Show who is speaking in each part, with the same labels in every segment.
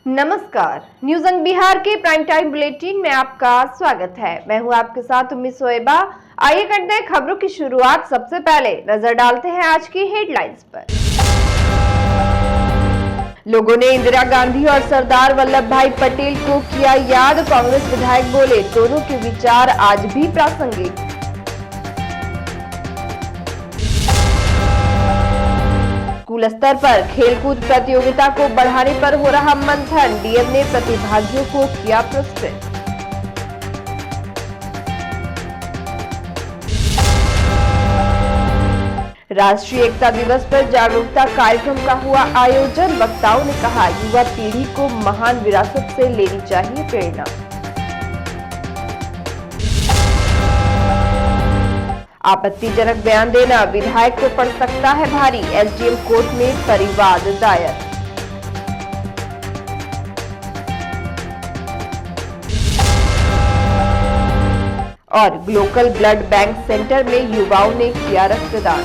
Speaker 1: नमस्कार, न्यूज अंग बिहार के प्राइम टाइम बुलेटिन में आपका स्वागत है। मैं हूं आपके साथ उम्मीद सोएबा। आइए करते हैं खबरों की शुरुआत। सबसे पहले नजर डालते हैं आज की हेडलाइंस पर। लोगों ने इंदिरा गांधी और सरदार वल्लभ भाई पटेल को किया याद। कांग्रेस विधायक बोले, दोनों के विचार आज भी प्रासंगिक। स्कूल स्तर पर खेलकूद प्रतियोगिता को बढ़ाने पर हो रहा मंथन। डीएम ने प्रतिभागियों को किया पुरस्कृत। राष्ट्रीय एकता दिवस पर जागरूकता कार्यक्रम का हुआ आयोजन। वक्ताओं ने कहा, युवा पीढ़ी को महान विरासत से लेनी चाहिए प्रेरणा। आपत्तिजनक बयान देना विधायक को पड़ सकता है भारी। एसडीएम कोर्ट में परिवाद दायर। और ग्लोकल ब्लड बैंक सेंटर में युवाओं ने किया रक्तदान।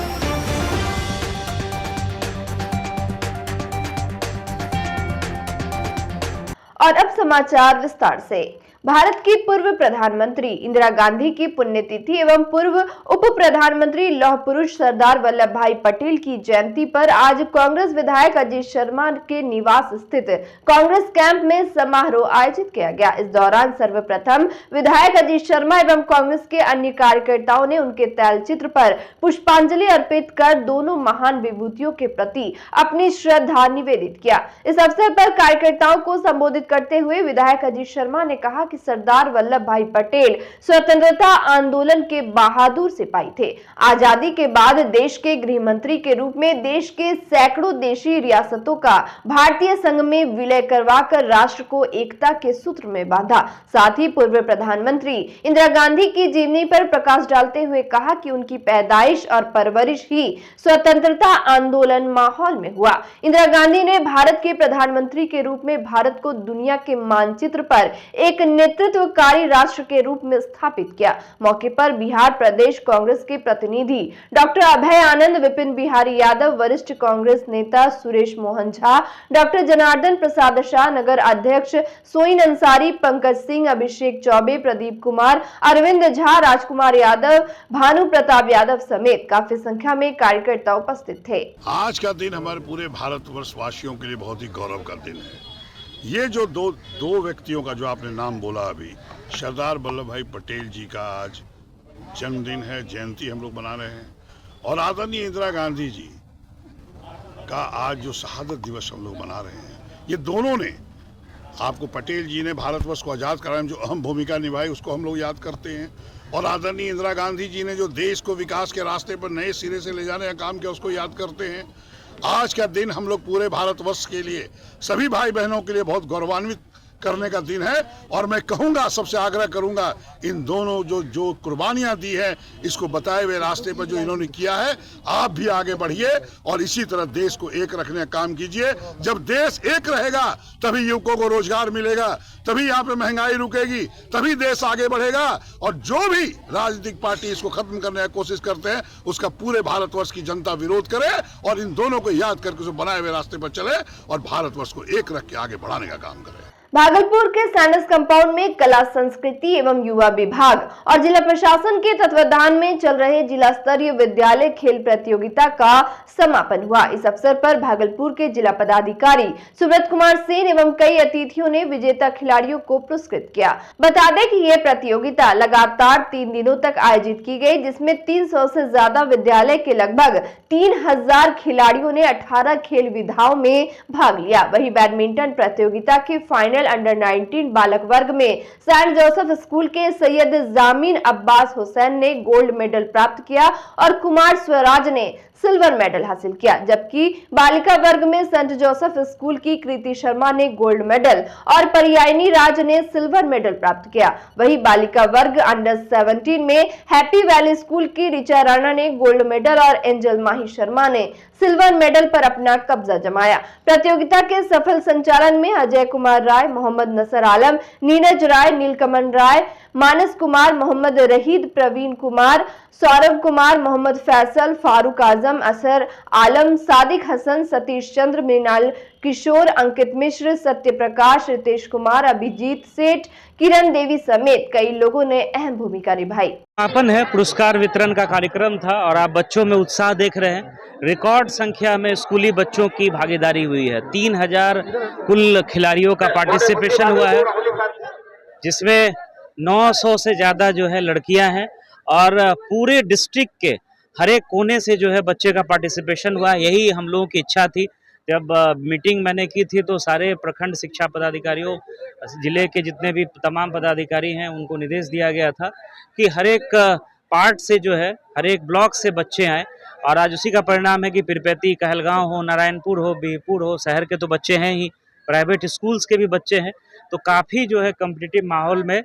Speaker 1: और अब समाचार विस्तार से। भारत की पूर्व प्रधानमंत्री इंदिरा गांधी की पुण्यतिथि एवं पूर्व उप प्रधानमंत्री लौह पुरुष सरदार वल्लभ भाई पटेल की जयंती पर आज कांग्रेस विधायक अजीत शर्मा के निवास स्थित कांग्रेस कैंप में समारोह आयोजित किया गया। इस दौरान सर्वप्रथम विधायक अजीत शर्मा एवं कांग्रेस के अन्य कार्यकर्ताओं ने उनके तैलचित्र पर पुष्पांजलि अर्पित कर दोनों महान विभूतियों के प्रति अपनी श्रद्धा निवेदित किया। इस अवसर पर कार्यकर्ताओं को संबोधित करते हुए विधायक अजीत शर्मा ने कहा कि सरदार वल्लभ भाई पटेल स्वतंत्रता आंदोलन के बहादुर सिपाही थे। आजादी के बाद देश के गृह मंत्री के रूप में देश के सैकड़ों देशी रियासतों का भारतीय संघ में विलय करवाकर राष्ट्र को एकता के सूत्र में बांधा। साथ ही पूर्व प्रधानमंत्री इंदिरा गांधी की जीवनी पर प्रकाश डालते हुए कहा कि उनकी पैदाइश और परवरिश ही स्वतंत्रता आंदोलन माहौल में हुआ। इंदिरा गांधी ने भारत के प्रधानमंत्री के रूप में भारत को दुनिया के मानचित्र पर एक नेतृत्वकारी राष्ट्र के रूप में स्थापित किया। मौके पर बिहार प्रदेश कांग्रेस के प्रतिनिधि डॉक्टर अभय आनंद, विपिन बिहारी यादव, वरिष्ठ कांग्रेस नेता सुरेश मोहन झा, डॉक्टर जनार्दन प्रसाद शाह, नगर अध्यक्ष सोइन अंसारी, पंकज सिंह, अभिषेक चौबे, प्रदीप कुमार, अरविंद झा, राजकुमार यादव, भानु प्रताप यादव समेत काफी संख्या में कार्यकर्ता उपस्थित थे।
Speaker 2: आज का दिन हमारे पूरे भारतवर्ष वासियों के लिए बहुत ही गौरव का दिन है। ये जो दो व्यक्तियों का जो आपने नाम बोला अभी, सरदार वल्लभ भाई पटेल जी का आज जन्मदिन है, जयंती हम लोग मना रहे हैं, और आदरणीय इंदिरा गांधी जी का आज जो शहादत दिवस हम लोग मना रहे हैं। ये दोनों ने, आपको पटेल जी ने भारतवर्ष को आज़ाद कराने में जो अहम भूमिका निभाई उसको हम लोग याद करते हैं, और आदरणीय इंदिरा गांधी जी ने जो देश को विकास के रास्ते पर नए सिरे से ले जाने का काम किया उसको याद करते हैं। आज का दिन हम लोग पूरे भारतवर्ष के लिए, सभी भाई बहनों के लिए बहुत गौरवान्वित करने का दिन है। और मैं कहूँगा, सबसे आग्रह करूँगा, इन दोनों जो कुर्बानियाँ दी हैं, इसको बताए हुए रास्ते पर जो इन्होंने किया है, आप भी आगे बढ़िए और इसी तरह देश को एक रखने का काम कीजिए। जब देश एक रहेगा तभी युवकों को रोजगार मिलेगा, तभी यहाँ पे महंगाई रुकेगी, तभी देश आगे बढ़ेगा। और जो भी राजनीतिक पार्टी इसको खत्म करने की कोशिश करते हैं, उसका पूरे भारतवर्ष की जनता विरोध करे और इन दोनों को याद करके उसको बनाए हुए रास्ते पर चले और भारतवर्ष को एक रख के आगे बढ़ाने का काम करे।
Speaker 1: भागलपुर के सैंडस कंपाउंड में कला संस्कृति एवं युवा विभाग और जिला प्रशासन के तत्वाधान में चल रहे जिला स्तरीय विद्यालय खेल प्रतियोगिता का समापन हुआ। इस अवसर पर भागलपुर के जिला पदाधिकारी सुब्रत कुमार सेन एवं कई अतिथियों ने विजेता खिलाड़ियों को पुरस्कृत किया। बता दें कि यह प्रतियोगिता लगातार 3 दिनों तक आयोजित की गई, जिसमें 300 से ज्यादा विद्यालय के लगभग 3000 खिलाड़ियों ने 18 खेल विधाओं में भाग लिया। वहीं बैडमिंटन प्रतियोगिता के फाइनल अंडर 19 बालक वर्ग में सेंट जोसेफ स्कूल के सैयद जामीन अब्बास हुसैन ने गोल्ड मेडल प्राप्त किया और कुमार स्वराज ने सिल्वर मेडल हासिल किया, जबकि बालिका वर्ग में सेंट जोसेफ स्कूल की कृति शर्मा ने गोल्ड मेडल और परियायनी राज ने सिल्वर मेडल प्राप्त किया। वहीं बालिका वर्ग अंडर 17 में हैप्पी वैली स्कूल की ऋचा राणा ने गोल्ड मेडल और एंजल माही शर्मा ने सिल्वर मेडल पर अपना कब्जा जमाया। प्रतियोगिता के सफल संचालन में अजय कुमार राय, मोहम्मद नसर आलम, नीरज राय, नीलकमल राय, मानस कुमार, मोहम्मद रहीद, प्रवीण कुमार, सौरभ कुमार, मोहम्मद फैसल, फारूक आजम, असर आलम, सादिक हसन, सतीश चंद्र, मृणाल किशोर, अंकित मिश्र, सत्य प्रकाश, रितेश कुमार, अभिजीत सेठ, किरण देवी समेत कई लोगों ने अहम भूमिका निभाई।
Speaker 3: समापन है, पुरस्कार वितरण का कार्यक्रम था और आप बच्चों में उत्साह देख रहे हैं। रिकॉर्ड संख्या में स्कूली बच्चों की भागीदारी हुई है। 3000 कुल खिलाड़ियों का पार्टिसिपेशन हुआ है, जिसमें 900 से ज़्यादा जो है लड़कियां हैं और पूरे डिस्ट्रिक्ट के हर एक कोने से जो है बच्चे का पार्टिसिपेशन हुआ। यही हम लोगों की इच्छा थी। जब मीटिंग मैंने की थी तो सारे प्रखंड शिक्षा पदाधिकारियों, जिले के जितने भी तमाम पदाधिकारी हैं, उनको निर्देश दिया गया था कि हर एक पार्ट से जो है, हर एक ब्लॉक से बच्चे आए और आज उसी का परिणाम है कि पिरपैती, कहलगांव हो, नारायणपुर हो, बिहपुर हो, शहर के तो बच्चे हैं ही, प्राइवेट स्कूल्स के भी बच्चे हैं। तो काफ़ी जो है कॉम्पिटिटिव माहौल में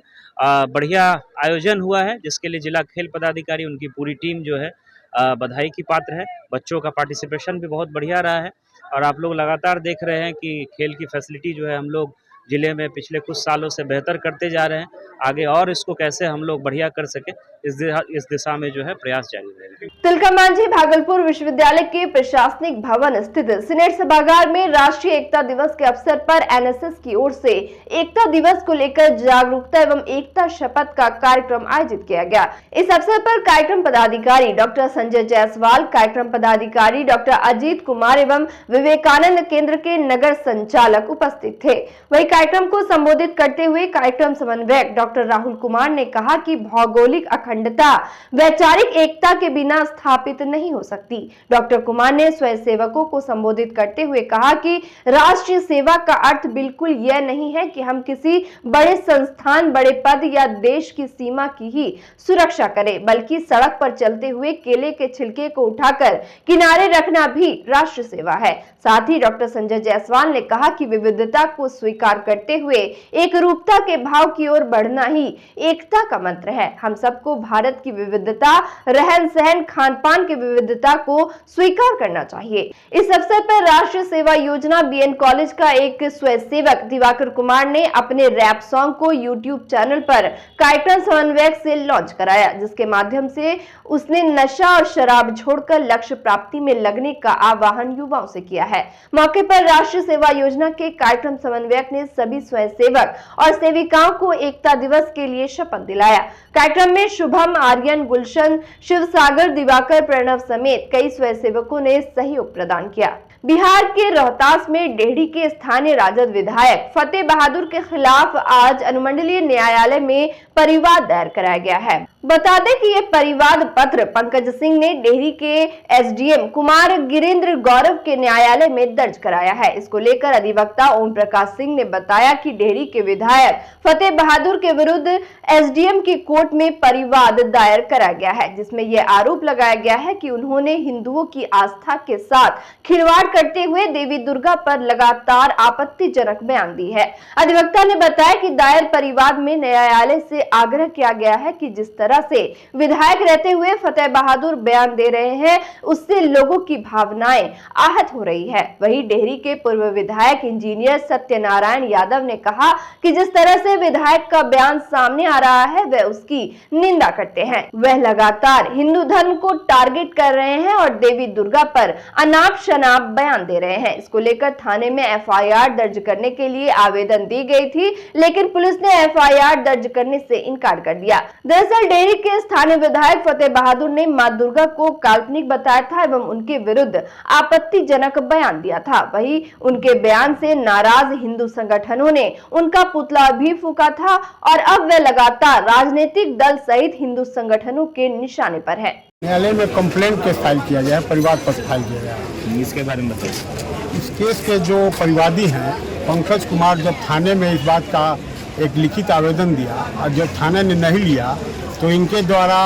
Speaker 3: बढ़िया आयोजन हुआ है, जिसके लिए जिला खेल पदाधिकारी, उनकी पूरी टीम जो है बधाई की पात्र है। बच्चों का पार्टिसिपेशन भी बहुत बढ़िया रहा है और आप लोग लगातार देख रहे हैं कि खेल की फैसिलिटी जो है हम लोग जिले में पिछले कुछ सालों से बेहतर करते जा रहे हैं। आगे और इसको कैसे हम लोग बढ़िया कर सके, इस दिशा में जो है प्रयास जारी रहेगा।
Speaker 1: तिलकामांझी भागलपुर विश्वविद्यालय के प्रशासनिक भवन स्थित सीनेट सभागार में राष्ट्रीय एकता दिवस के अवसर पर एनएसएस की ओर से एकता दिवस को लेकर जागरूकता एवं एकता शपथ का कार्यक्रम आयोजित किया गया। इस अवसर पर कार्यक्रम पदाधिकारी डॉक्टर संजय जायसवाल, कार्यक्रम पदाधिकारी डॉक्टर अजीत कुमार एवं विवेकानंद केंद्र के नगर संचालक उपस्थित थे। वही कार्यक्रम को संबोधित करते हुए कार्यक्रम समन्वयक डॉक्टर राहुल कुमार ने कहा कि भौगोलिक अखंडता वैचारिक एकता के बिना स्थापित नहीं हो सकती। डॉक्टर कुमार ने स्वयंसेवकों को संबोधित करते हुए कहा कि राष्ट्रीय सेवा का अर्थ बिल्कुल यह नहीं है कि हम किसी बड़े संस्थान, बड़े पद या देश की सीमा की ही सुरक्षा करें, बल्कि सड़क पर चलते हुए केले के छिलके को उठाकर किनारे रखना भी राष्ट्र सेवा है। साथ ही डॉक्टर संजय जायसवाल ने कहा कि विविधता को स्वीकार करते हुए एकरूपता के भाव की ओर बढ़ना ही एकता का मंत्र है। हम सबको भारत की विविधता, रहन सहन, खान पान की विविधता को स्वीकार करना चाहिए। इस अवसर पर राष्ट्रीय सेवा योजना बीएन कॉलेज का एक स्वयंसेवक दिवाकर कुमार ने अपने रैप सॉन्ग को यूट्यूब चैनल पर कार्यक्रम समन्वयक से लॉन्च कराया, जिसके माध्यम से उसने नशा और शराब छोड़कर लक्ष्य प्राप्ति में लगने का आह्वान युवाओं से किया है। मौके पर राष्ट्रीय सेवा योजना के कार्यक्रम समन्वयक ने सभी स्वयंसेवक और सेविकाओं को एकता दिवस के लिए शपथ दिलाया। कार्यक्रम में शुभम, आर्यन, गुलशन, शिवसागर, दिवाकर, प्रणव समेत कई स्वयंसेवकों ने सहयोग प्रदान किया। बिहार के रोहतास में डेहरी के स्थानीय राजद विधायक फतेह बहादुर के खिलाफ आज अनुमंडलीय न्यायालय में परिवाद दायर कराया गया है। बता दें कि ये परिवाद पत्र पंकज सिंह ने डेहरी के एसडीएम कुमार गिरीन्द्र गौरव के न्यायालय में दर्ज कराया है। इसको लेकर अधिवक्ता ओम प्रकाश सिंह ने बताया कि डेहरी के विधायक फतेह बहादुर के विरुद्ध एसडीएम की कोर्ट में परिवाद दायर कराया गया है, जिसमें यह आरोप लगाया गया है कि उन्होंने हिंदुओं की आस्था के साथ खिलवाड़ करते हुए देवी दुर्गा पर लगातार आपत्तिजनक बयान दी है। अधिवक्ता ने बताया कि दायर परिवाद में न्यायालय से आग्रह किया गया है कि जिस तरह से विधायक रहते हुए फतेह बहादुर बयान दे रहे हैं, उससे लोगों की भावनाएं आहत हो रही है। वहीं डेहरी के पूर्व विधायक इंजीनियर सत्यनारायण यादव ने कहा कि जिस तरह से विधायक का बयान सामने आ रहा है, वह उसकी निंदा करते हैं। वह लगातार हिंदू धर्म को टारगेट कर रहे हैं और देवी दुर्गा पर अनाप शनाप बयान दे रहे हैं। इसको लेकर थाने में एफआईआर दर्ज करने के लिए आवेदन दी गई थी, लेकिन पुलिस ने एफआईआर दर्ज करने से इनकार कर दिया। दरअसल डेहरी के स्थानीय विधायक फतेह बहादुर ने मां दुर्गा को काल्पनिक बताया था एवं उनके विरुद्ध आपत्तिजनक बयान दिया था। वहीं उनके बयान से नाराज हिंदू संगठनों ने उनका पुतला भी फूंका था और अब वे लगातार राजनीतिक दल सहित हिंदू संगठनों के निशाने पर हैं।
Speaker 4: न्यायालय में कंप्लेंट केस फाइल किया गया है, परिवाद पत्र फाइल किया गया है।
Speaker 3: इसके बारे में बताइए।
Speaker 4: इस केस के जो परिवादी हैं पंकज कुमार, जब थाने में इस बात का एक लिखित आवेदन दिया और जब थाने ने नहीं लिया तो इनके द्वारा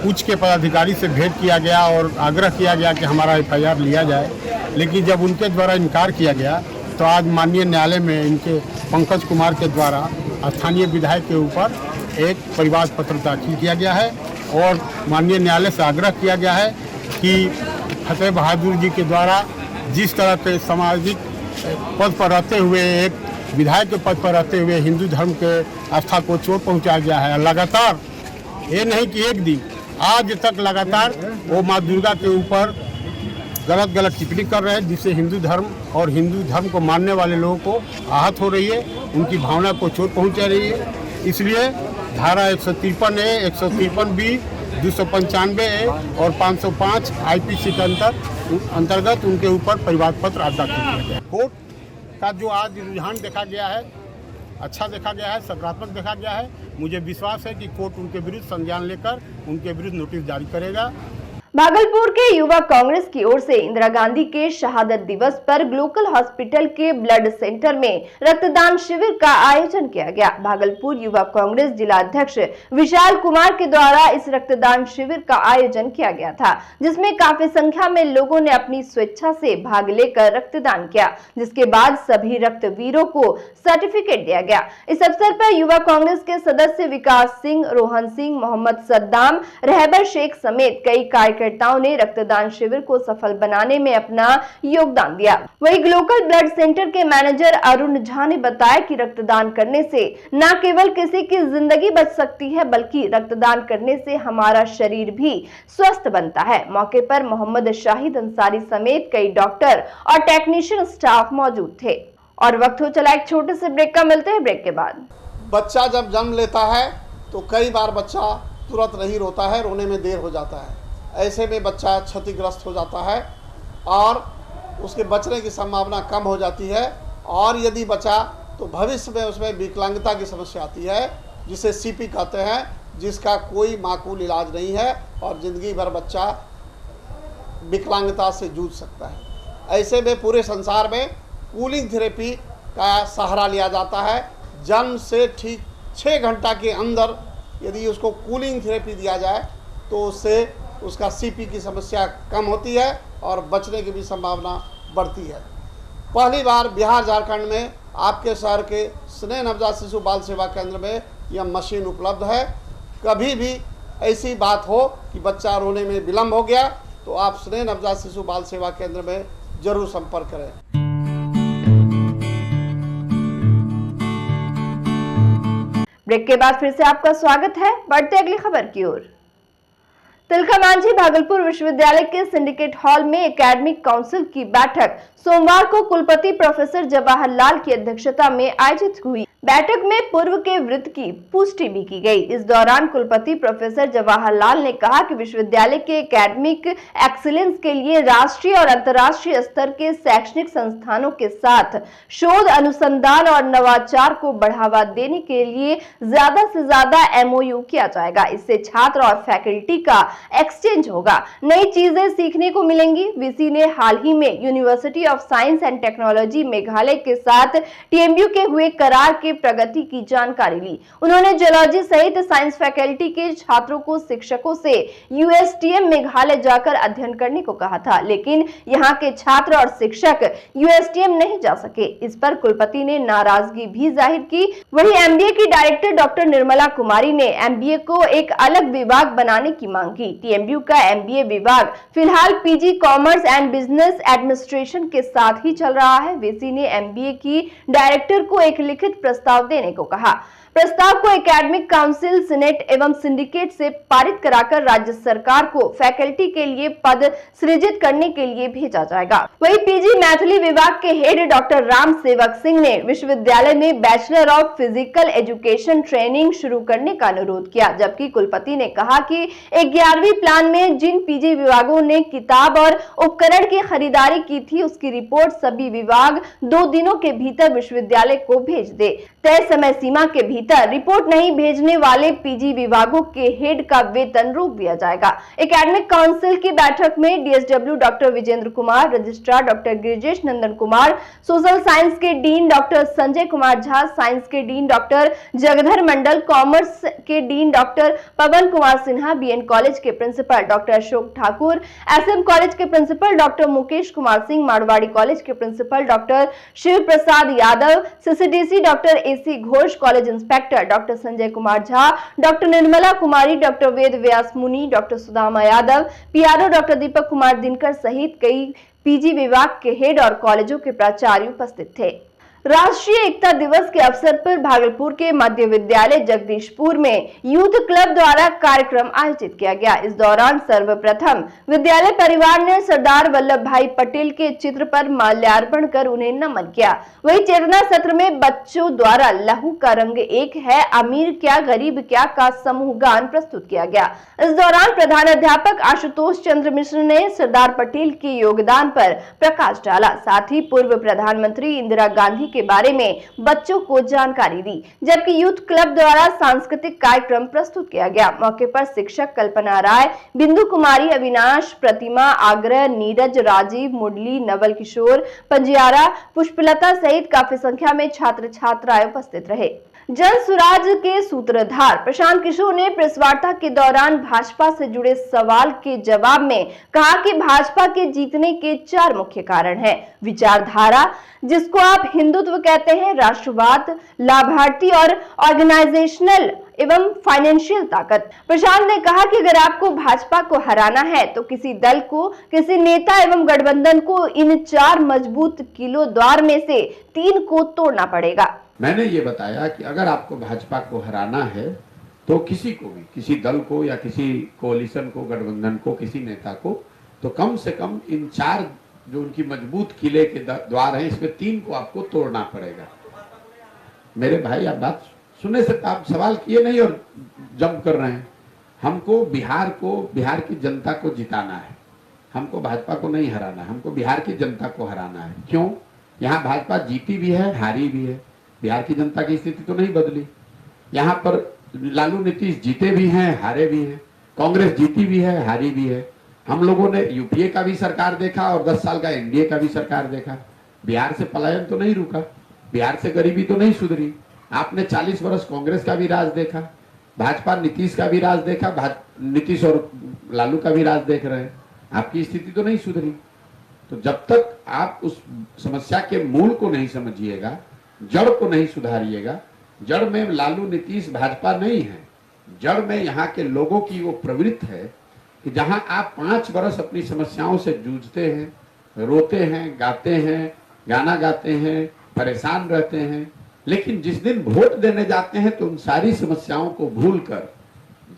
Speaker 4: उच्च के पदाधिकारी से भेंट किया गया और आग्रह किया गया कि हमारा एफआईआर लिया जाए, लेकिन जब उनके द्वारा इनकार किया गया तो आज माननीय न्यायालय में इनके पंकज कुमार के द्वारा स्थानीय विधायक के ऊपर एक परिवाद पत्र दाखिल किया गया है और माननीय न्यायालय से आग्रह किया गया है कि फतेह बहादुर जी के द्वारा जिस तरह के सामाजिक पद पर रहते हुए, एक विधायक के पद पर रहते हुए हिंदू धर्म के आस्था को चोट पहुंचाया गया है। लगातार ये नहीं कि एक दिन, आज तक लगातार वो माँ दुर्गा के ऊपर गलत टिप्पणी कर रहे हैं, जिससे हिंदू धर्म और हिंदू धर्म को मानने वाले लोगों को आहत हो रही है, उनकी भावना को चोट पहुंचा रही है। इसलिए धारा 153 ए, 153 बी, 295 ए और 505 आईपीसी के अंतर्गत उनके ऊपर परिवाद पत्र दाखिल किया गया। कोर्ट का जो आज रुझान देखा गया है, अच्छा देखा गया है, सकारात्मक देखा गया है। मुझे विश्वास है कि कोर्ट उनके विरुद्ध संज्ञान लेकर उनके विरुद्ध नोटिस जारी करेगा।
Speaker 1: भागलपुर के युवा कांग्रेस की ओर से इंदिरा गांधी के शहादत दिवस पर ग्लोकल हॉस्पिटल के ब्लड सेंटर में रक्तदान शिविर का आयोजन किया गया। भागलपुर युवा कांग्रेस जिला अध्यक्ष विशाल कुमार के द्वारा इस रक्तदान शिविर का आयोजन किया गया था, जिसमें काफी संख्या में लोगों ने अपनी स्वेच्छा से भाग लेकर रक्तदान किया, जिसके बाद सभी रक्तवीरों को सर्टिफिकेट दिया गया। इस अवसर पर युवा कांग्रेस के सदस्य विकास सिंह, रोहन सिंह, मोहम्मद सद्दाम, रहबर शेख समेत कई कार्यकर्ताओं ने रक्तदान शिविर को सफल बनाने में अपना योगदान दिया। वहीं ग्लोकल ब्लड सेंटर के मैनेजर अरुण झा ने बताया कि रक्तदान करने से न केवल किसी की जिंदगी बच सकती है, बल्कि रक्तदान करने से हमारा शरीर भी स्वस्थ बनता है। मौके पर मोहम्मद शाहिद अंसारी समेत कई डॉक्टर और टेक्नीशियन स्टाफ मौजूद थे। और वक्त हो चला एक छोटे से ब्रेक का, मिलते हैं ब्रेक के बाद।
Speaker 5: बच्चा जब जन्म लेता है तो कई बार बच्चा तुरंत नहीं रोता है, रोने में देर हो जाता है। ऐसे में बच्चा क्षतिग्रस्त हो जाता है और उसके बचने की संभावना कम हो जाती है, और यदि बचा तो भविष्य में उसमें विकलांगता की समस्या आती है, जिसे सीपी कहते हैं, जिसका कोई माकूल इलाज नहीं है और ज़िंदगी भर बच्चा विकलांगता से जूझ सकता है। ऐसे में पूरे संसार में कूलिंग थेरेपी का सहारा लिया जाता है। जन्म से ठीक 6 घंटा के अंदर यदि उसको कूलिंग थेरेपी दिया जाए तो उससे उसका सीपी की समस्या कम होती है और बचने की भी संभावना बढ़ती है। पहली बार बिहार झारखंड में आपके शहर के स्नेह नवजात शिशु बाल सेवा केंद्र में यह मशीन उपलब्ध है। कभी भी ऐसी बात हो कि बच्चा रोने में विलम्ब हो गया तो आप स्नेह नवजात शिशु बाल सेवा केंद्र में जरूर संपर्क करें।
Speaker 1: ब्रेक के बाद फिर से आपका स्वागत है। बढ़ते अगली खबर की ओर। तिलका मांझी भागलपुर विश्वविद्यालय के सिंडिकेट हॉल में एकेडमिक काउंसिल की बैठक सोमवार को कुलपति प्रोफेसर जवाहरलाल की अध्यक्षता में आयोजित हुई। बैठक में पूर्व के वृत्त की पुष्टि भी की गई। इस दौरान कुलपति प्रोफेसर जवाहरलाल ने कहा कि विश्वविद्यालय के एकेडमिक एक्सीलेंस के लिए राष्ट्रीय और अंतर्राष्ट्रीय स्तर के शैक्षणिक संस्थानों के साथ शोध, अनुसंधान और नवाचार को बढ़ावा देने के लिए ज्यादा से ज्यादा एमओयू किया जाएगा। इससे छात्र और फैकल्टी का एक्सचेंज होगा, नई चीजें सीखने को मिलेंगी। वीसी ने हाल ही में university of science and technology Meghalaya के साथ टीएमयू के हुए करार के प्रगति की जानकारी ली। उन्होंने जूलॉजी सहित साइंस फैकल्टी के छात्रों को शिक्षकों से यूएसटीएम मेघालय जाकर अध्ययन करने को कहा था, लेकिन यहाँ के छात्र और शिक्षक यूएसटीएम नहीं जा सके। इस पर कुलपति ने नाराजगी भी जाहिर की। वहीं एमबीए की डायरेक्टर डॉक्टर निर्मला कुमारी ने एमबीए को एक अलग विभाग बनाने की मांग की। टीएमयू का एमबीए विभाग फिलहाल PG commerce and business administration के साथ ही चल रहा है। वीसी ने एमबीए की डायरेक्टर को एक लिखित प्रस्ताव देने को कहा। प्रस्ताव को एकेडमिक काउंसिल, सीनेट एवं सिंडिकेट से पारित कराकर राज्य सरकार को फैकल्टी के लिए पद सृजित करने के लिए भेजा जाएगा। वहीं पीजी मैथिली विभाग के हेड डॉक्टर राम सेवक सिंह ने विश्वविद्यालय में bachelor of physical education training शुरू करने का अनुरोध किया, जबकि कुलपति ने कहा कि 11वीं प्लान में जिन पीजी विभागों ने किताब और उपकरण की खरीदारी की थी, उसकी रिपोर्ट सभी विभाग 2 दिनों के भीतर विश्वविद्यालय को भेज दे। तय समय सीमा के भीतर रिपोर्ट नहीं भेजने वाले पीजी विभागों के हेड का वेतन रोक दिया जाएगा। एकेडमिक काउंसिल की बैठक में DSW doctor Vijendra Kumar, registrar doctor Girijesh Nandan Kumar, social science के dean doctor Sanjay Kumar Jha, science के dean doctor Jagdhar Mandal, commerce के dean doctor Pawan Kumar Sinha, BN college के principal doctor Ashok Thakur, SM college के principal doctor Mukesh Kumar Singh, Marwari college के principal doctor Shiv Prasad Yadav, CCDC doctor AC Ghosh, college inspector doctor Sanjay Kumar Jha, doctor Nirmala कुमारी, doctor Ved Vyas Muni, doctor Sudama Yadav, PRO doctor Deepak Kumar Dinkar सहित कई PG विभाग के head और कॉलेजों के प्राचार्य उपस्थित थे। राष्ट्रीय एकता दिवस के अवसर पर भागलपुर के मध्य विद्यालय जगदीशपुर में यूथ क्लब द्वारा कार्यक्रम आयोजित किया गया। इस दौरान सर्वप्रथम विद्यालय परिवार ने सरदार वल्लभ भाई पटेल के चित्र पर माल्यार्पण कर उन्हें नमन किया। वहीं चेतना सत्र में बच्चों द्वारा लहू का रंग एक है, अमीर क्या गरीब क्या का समूह गान प्रस्तुत किया गया। इस दौरान प्रधानाध्यापक आशुतोष चंद्र मिश्र ने सरदार पटेल के योगदान पर प्रकाश डाला। साथ ही पूर्व प्रधानमंत्री इंदिरा गांधी के बारे में बच्चों को जानकारी दी, जबकि यूथ क्लब द्वारा सांस्कृतिक कार्यक्रम प्रस्तुत किया गया। मौके पर शिक्षक कल्पना राय, बिंदु कुमारी, अविनाश, प्रतिमा, आग्रह, नीरज, राजीव, मुरली, नवल किशोर, पंजियारा, पुष्पलता सहित काफी संख्या में छात्र छात्राएं उपस्थित रहे। जन सुराज के सूत्रधार प्रशांत किशोर ने प्रेस वार्ता के दौरान भाजपा से जुड़े सवाल के जवाब में कहा कि भाजपा के जीतने के 4 मुख्य कारण हैं। विचारधारा, जिसको आप हिंदुत्व कहते हैं, राष्ट्रवाद, लाभार्थी और ऑर्गेनाइजेशनल एवं फाइनेंशियल ताकत। प्रशांत ने कहा कि अगर आपको भाजपा को हराना है तो किसी दल को, किसी नेता एवं गठबंधन को इन 4 मजबूत किलो द्वार में से 3 को तोड़ना पड़ेगा।
Speaker 6: मैंने ये बताया कि अगर आपको भाजपा को हराना है तो किसी को भी, किसी दल को या किसी कोalition को, गठबंधन को, किसी नेता को, तो कम से कम इन 4 जो उनकी मजबूत किले के द्वार हैं, इसमें 3 को आपको तोड़ना पड़ेगा। मेरे भाई, आप बात सुनने से आप सवाल किए नहीं और जंप कर रहे हैं। हमको बिहार की जनता को जिताना है, हमको भाजपा को नहीं हराना है, हमको बिहार की जनता को हराना है। क्यों? यहाँ भाजपा जीती भी है, हारी भी है, बिहार की जनता की स्थिति तो नहीं बदली। यहाँ पर लालू नीतीश जीते भी हैं, हारे भी हैं, कांग्रेस जीती भी है, हारी भी है। हम लोगों ने यूपीए का भी सरकार देखा और 10 साल का एनडीए का भी सरकार देखा। बिहार से पलायन तो नहीं रुका, बिहार से गरीबी तो नहीं सुधरी। आपने 40 वर्ष कांग्रेस का भी राज देखा, भाजपा नीतीश का भी राज देखा, नीतीश और लालू का भी राज देख रहे हैं, आपकी स्थिति तो नहीं सुधरी। तो जब तक आप उस समस्या के मूल को नहीं समझिएगा, जड़ को नहीं सुधारिएगा, जड़ में लालू नीतीश भाजपा नहीं है, जड़ में यहाँ के लोगों की वो प्रवृत्ति है कि जहां आप 5 वर्ष अपनी समस्याओं से जूझते हैं, रोते हैं, गाते हैं, गाना गाते हैं, परेशान रहते हैं, लेकिन जिस दिन वोट देने जाते हैं तो उन सारी समस्याओं को भूलकर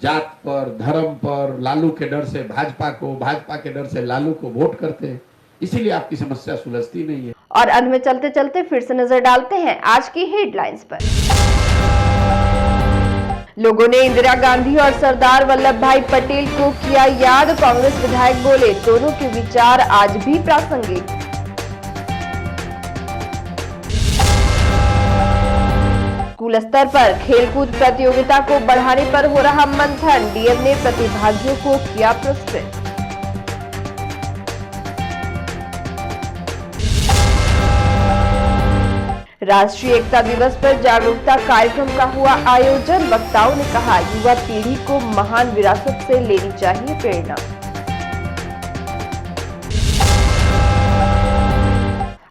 Speaker 6: जात पर, धर्म पर, लालू के डर से भाजपा को, भाजपा के डर से लालू को वोट करते हैं। इसीलिए आपकी समस्या सुलझती नहीं है।
Speaker 1: और अंत में चलते चलते फिर से नजर डालते हैं आज की हेडलाइंस पर। लोगों ने इंदिरा गांधी और सरदार वल्लभ भाई पटेल को किया याद। कांग्रेस विधायक बोले, दोनों के विचार आज भी प्रासंगिक। स्कूल स्तर पर खेलकूद प्रतियोगिता को बढ़ाने पर हो रहा मंथन, डीएम ने प्रतिभागियों को किया पुरस्कृत। राष्ट्रीय एकता दिवस पर जागरूकता कार्यक्रम का हुआ आयोजन। वक्ताओं ने कहा, युवा पीढ़ी को महान विरासत से लेनी चाहिए प्रेरणा।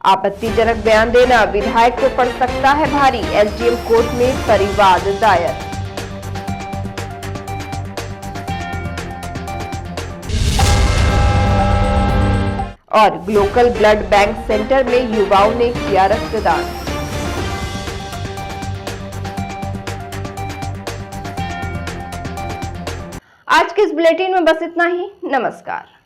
Speaker 1: आपत्तिजनक बयान देना विधायक को पड़ सकता है भारी, एसडीएम कोर्ट में परिवाद दायर। और ग्लोकल ब्लड बैंक सेंटर में युवाओं ने किया रक्तदान। आज के इस बुलेटिन में बस इतना ही। नमस्कार।